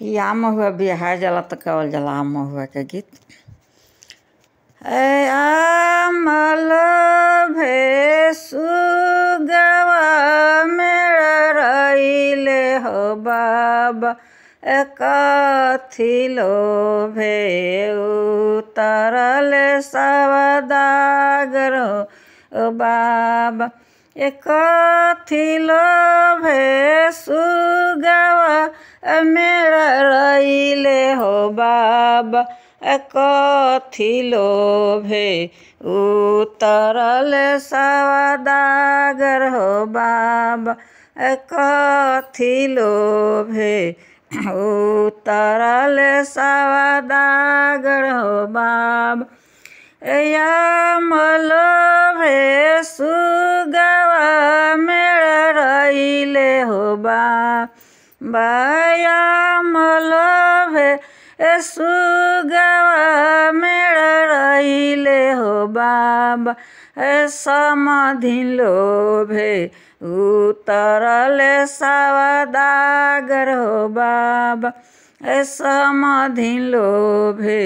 या महुआ बिहार जाला तो कहल जाला आम महुआ के गीत। आमल भेसुगवा मेरा रईले हो बाबा कथी लोभे उतरल सवदागर हो बाबा कथी लोभे सुगवा मेरा रईले हो बाबा कथी लोभे उतरल सवदागर हो बाबा कथी लोभे उतरल सवदागर हो बाबा आमल भेसुगवा मेरा रईले हो बाबा आमल भेसुगवा मेरा रईले हो बाबा समधिन लोभे उतरल सवदागर हो बाबा समधिन लोभे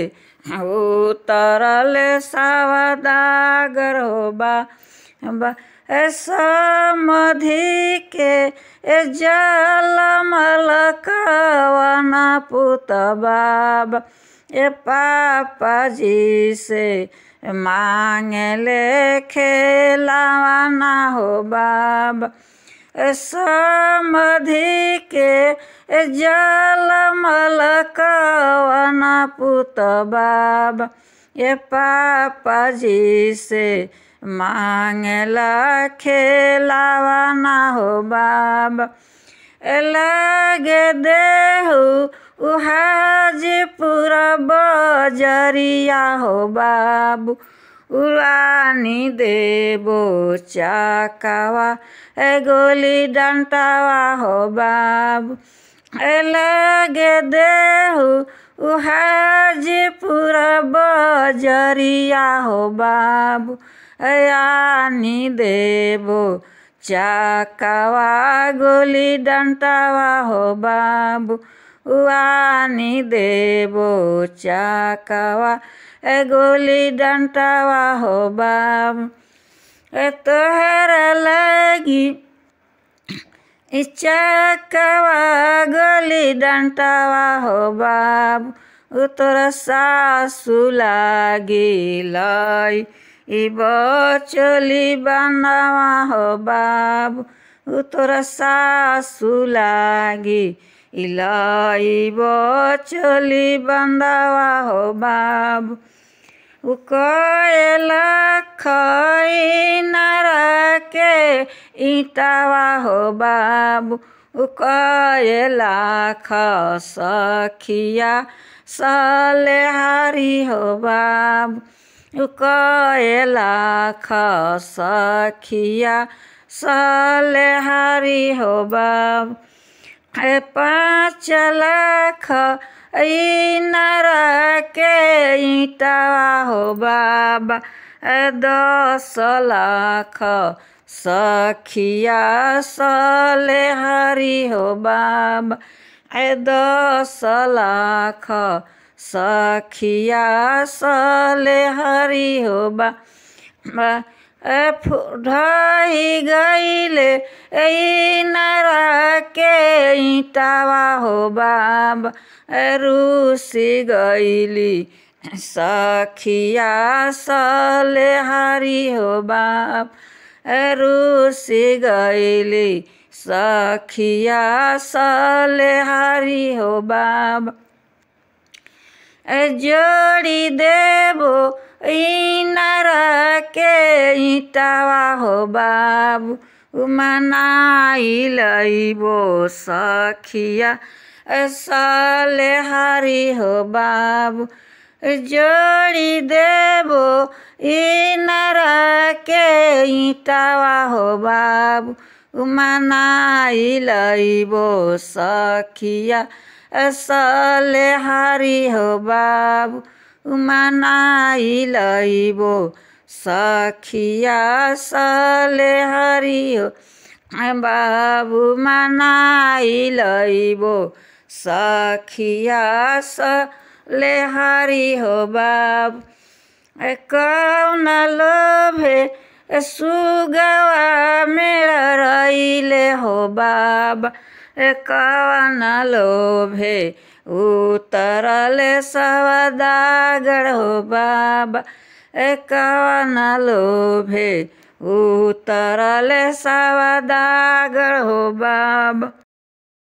उतरल सवदागर हो बाबा समधि के जलमल कवना पुत बाबा पापा जी से मांगले खेलावाना हो बाबा समधि के जलमल कवना पुत बाबा पापा जी से मांगला खेलावाना हो बाबा लगे देहु हाजीपुर बजरिया हो बाबू उड़ानी देबो चाकावा गोली डंटावा हो बाबू लगे देहु हाजीपुर बजरिया हो बाबू आनी देबो चाकावा गोली डंटावा हो बाबू आनी देबो चाकावा गोली डंटावा हो बाबू तोहरा लगी चाकावा गोली डंटावा हो बाबू तोरा सासु लागी लाई बचोली बनावा हो बाबू तोरा सासु लागी इलाई बचोली बंदावा हो बाबू कोयला खैनरा के ईटावा हो बाबू कोयला सखिया सलेहारी हो बाबू कोयला सखिया सलेहारी हो बाबू 5 लाख नरा के ईटावा हो बाबा 10 लाख सखिया सलेहारी हो बाबा 10 लाख सखिया सलेहारी हो बाबा ढही गईले नरा के ईटावा हो बाबा रूसी गईली सखिया सलेहारी हो बाबा रूसी गईली सखिया सलेहारी हो बाबा जोड़ी देबो नरा के ईटावा हो बाबू मनाई लईबो सखिया सलेहारी हो बाबू जोड़ी देबो नरा के ईटावा हो बाबू मनाई लईबो सखिया सलेहारी हो बाबू मनाई लईबो सखिया सलेहारी हो बाबू मनाई लईबो सखिया सलेहारी हो बाब कौन लोभे सुगवा मेरा रईले हो बाब कौन लोभे उतरले सवदागर हो बाब कौन लोभे उतरले सवदागर हो बाब।